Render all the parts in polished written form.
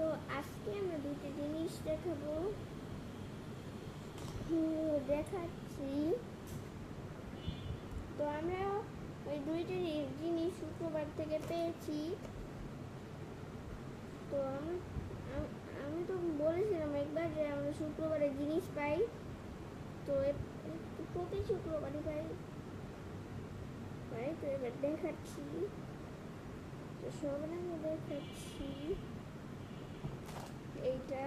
তো আজকে আমরা দুটো জিনিস দেখাবো, দেখাচ্ছি। তো আমরা ওই দুইটা জিনিস শুক্রবার থেকে পেয়েছি। তো আমি তো বলেছিলাম একবার যে আমরা শুক্রবারে জিনিস পাই, তো প্রতি শুক্রবারই পাই। তো এবার দেখাচ্ছি, তো সবার আগে দেখাচ্ছি এটা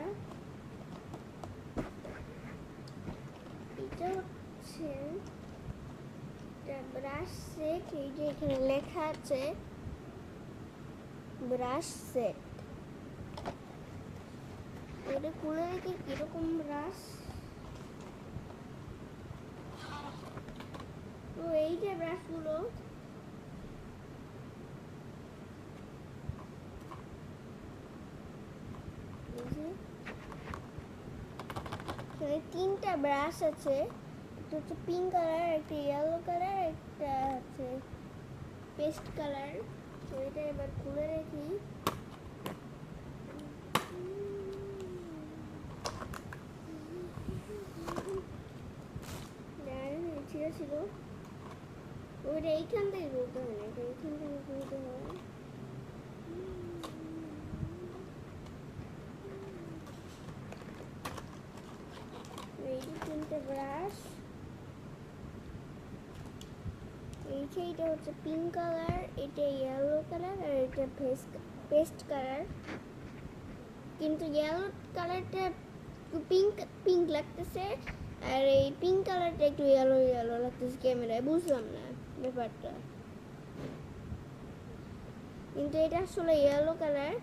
হচ্ছে ব্রাশ সেট। এই যে এখানে লেখা আছে ব্রাশ সেট। এটা খুলে রেখে কিরকম ব্রাশ। তো এই যে ব্রাশগুলো, এখানে তিনটা ব্রাশ আছে। একটা হচ্ছে পিঙ্ক কালার, একটা ইয়েলো কালার, একটা আছে পেস্ট কালার। তো এটা এবার খুলে রাখি। ছিঁড়া ছিল, ওইটা এইখান থেকে খুলতে হয় না, এটা এইখান থেকে খুলতে হয়। এই যে তিনটে ব্রাশ, এইটা হচ্ছে পিঙ্ক কালার, এটা ইয়েলো কালার, আর এটা পেস্ট কালার। কিন্তু ইয়েলো কালারটা একটু পিঙ্ক লাগতেছে, আর এই পিঙ্ক কালারটা একটু ইয়েলো লাগতেছে ক্যামেরায়। বুঝলাম না ব্যাপারটা, কিন্তু এটা আসলে ইয়েলো কালার।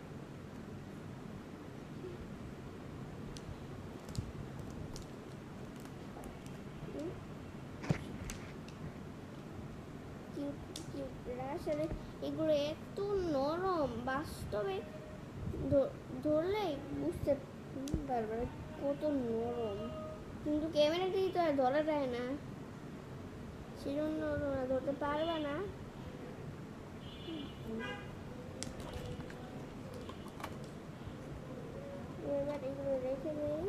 আসলে এগুলো এত নরম, বাস্তবে ধরলেই বুঝতে পারবে কত নরম, কিন্তু ক্যামেরাতেই তো আর ধরা যায় না, সেজন্য ধরতে পারবে না। এবার এগুলো রেখে দিই।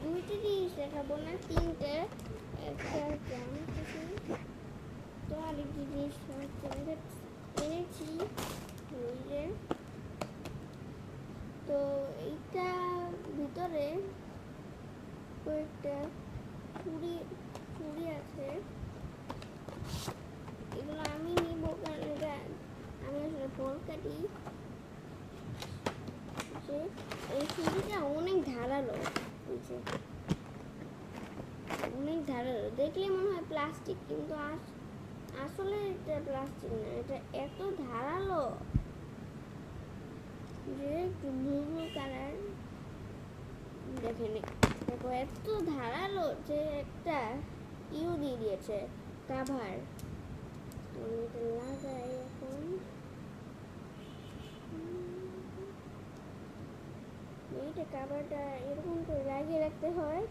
দুইটা জিনিস দেখাবো না, তিনটে। একটা তো আরেকটি জিনিস এনেছি, তো এইটা ভিতরে কয়েকটা ছুরি আছে। এগুলো আমি নিব কারণ আমি আসলে ফল কাটি। এই ছুরিটা অনেক ধারালো, অনেক ধারালো। দেখলে মনে হয় প্লাস্টিক, কিন্তু আসলে এটা প্লাস্টিক না, এটা এত ধারালো যে ব্লু কালার। দেখেন, দেখো এত ধারালো যে একটা দিয়ে দিয়েছে কাভার। আমি এটা লাগাই এখন। এইটা কাভারটা এরকম করে লাগিয়ে রাখতে হয়।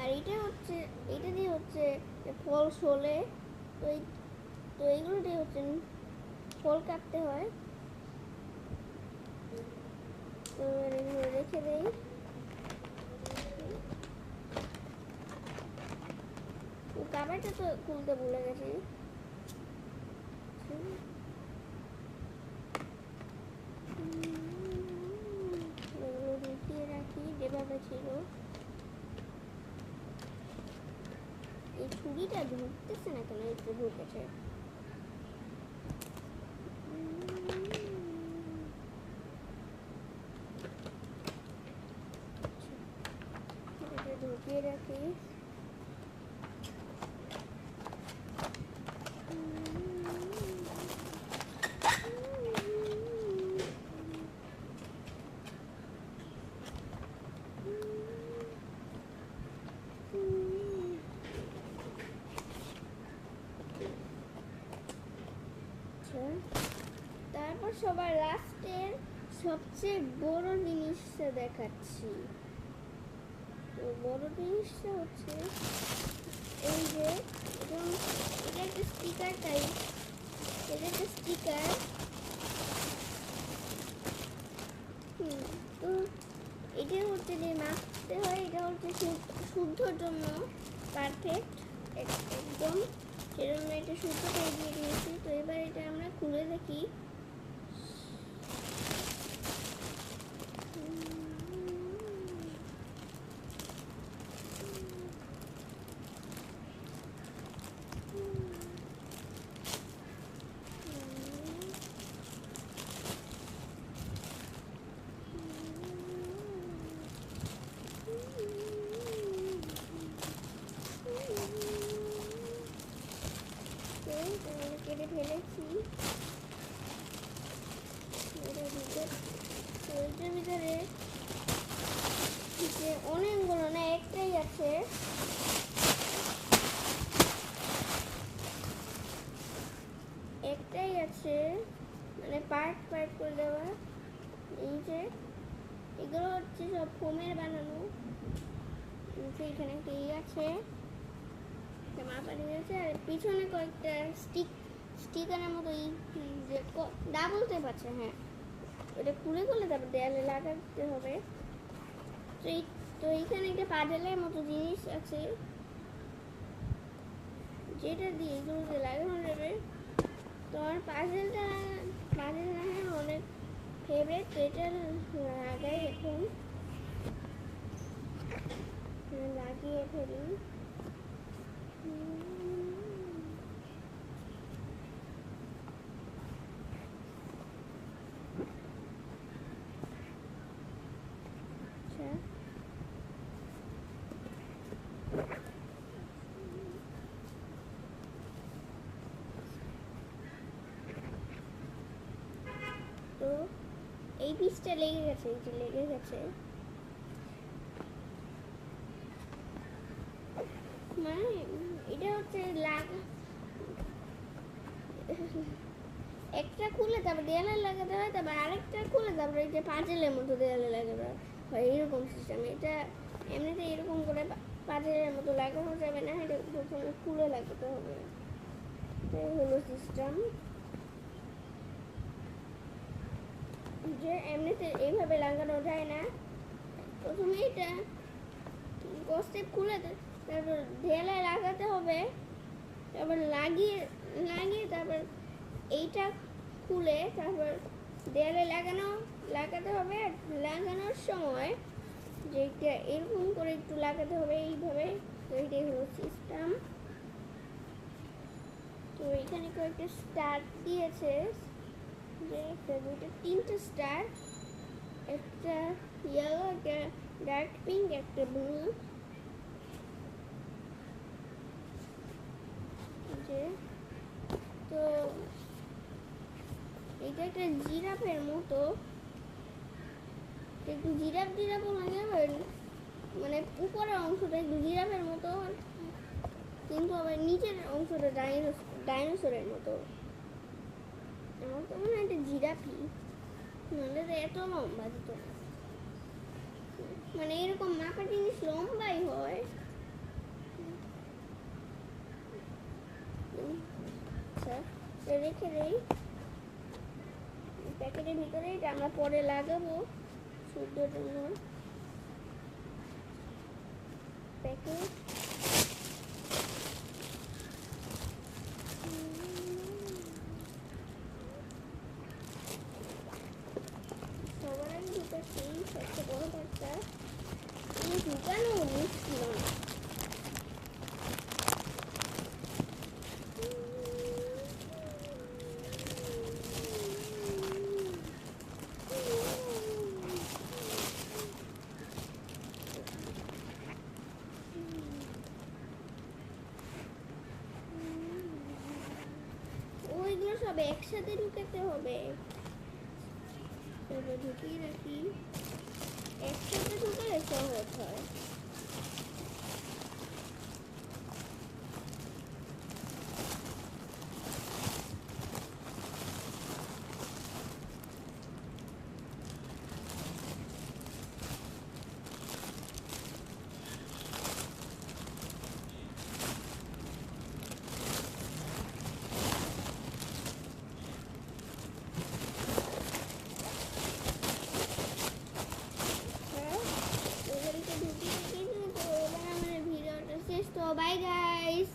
আর এটা দিয়ে হচ্ছে ফল শোলে। তো এইগুলো দিয়ে হচ্ছে ফল কাটতে হয়। তো এগুলো রেখে দেই। কাভারটা তো খুলতে ভুলে গেছি। এগুলো ঢুকিয়ে রাখি যেভাবে ছিল। এই ছুরিটা ঢুকতেছে না কেন? একটু ঢুকেছে। এটা ঢুকিয়ে রাখি। তারপর সবার লাস্টের সবচেয়ে বড় জিনিসটা দেখাচ্ছি। তো বড় জিনিসটা হচ্ছে এই যে এটা একটা স্টিকার টাইপ। এটা একটা স্টিকার। তো এটা হচ্ছে যে মাখতে হয়, এটা হচ্ছে শুদ্ধর জন্য পারফেক্ট একদম, সেজন্য এটা শুদ্ধটাই দিয়ে দিয়েছি। তো এবার এটা আমরা খুলে দেখি। কেটে ফেলেছি। এটার ভিতরে অনেকগুলো না, একটাই আছে। একটাই আছে, মানে পার্ট পার্ট করে দেওয়া। এই যে এগুলো হচ্ছে সব ফোমের বানানো। এখানে একটা আছে, মাপাটি আছে, আর পিছনে কয়েকটা স্টিকারের মতো যে দা বলতে পারছে। হ্যাঁ, ওটা খুলে খুলে তারপর দেয়ালে লাগাতে হবে। তো এইখানে একটা পাজেলের মতো জিনিস আছে, যেটা দিয়ে এগুলোতে লাগানো যাবে। তো আমার পাজেলটা অনেক ফেভারিট। তো এটা লাগাই, এখন লাগিয়ে ফেলি। তো এই পিসটা লেগে গেছে, এই যে লেগে গেছে। মানে এটা হচ্ছে একটা খুলে তারপর দেয়ালে লাগাতে হয়, তারপর আরেকটা খুলে তারপর এই যে পাজেলের মতো দেয়ালে লাগাতে হয়, এরকম সিস্টেম। এটা এমনিতে এরকম করে পাজেলের মতো লাগানো যাবে না, এটা প্রথমে খুলে লাগাতে হবে। এই হলো সিস্টেম, যে এমনিতে এইভাবে লাগানো যায় না। প্রথমে এটা কষ্টে খুলে তারপর দেয়ালে লাগাতে হবে, তারপর লাগিয়ে তারপর এইটা খুলে তারপর দেয়ালে লাগাতে হবে। আর লাগানোর সময় যে এরকম করে একটু লাগাতে হবে এইভাবে। তো এইটাই হলো সিস্টেম। তো এখানে কয়েকটা স্টার দিয়েছে, যে একটা দুইটা তিনটে স্টার, একটা ইয়েলো, একটা ডার্ক পিঙ্ক, একটা ব্লু। যে তো এটা একটা জিরাফের মতো, একটু জিরাফও লাগে, মানে উপরের অংশটা একটু জিরাফের মতো, কিন্তু আবার নিচের অংশটা ডাইনোসরের মতো। আমার তো মনে হয় এটা জিরাফি, নাহলে তো এত লম্বা দিত না। মানে এরকম মাপা জিনিস লম্বাই হয়। আচ্ছা, রেখে দেই প্যাকেটের ভিতরে। এটা আমরা পরে লাগাবো শুদ্ধর জন্য। প্যাকেট সবার আগে ঢুকাচ্ছি সবচেয়ে বড় পার্টটা। ঢুকানো মুশকিল অনেক। হবে, একসাথে ঢুকাতে হবে। তবে ঢুকিয়ে রাখি, একসাথে ঢুকালে সহজ হয়। ঢুকিয়ে রেখেছি, তো এবার আমার ভিডিওটা শেষ। তো বাই গাইস।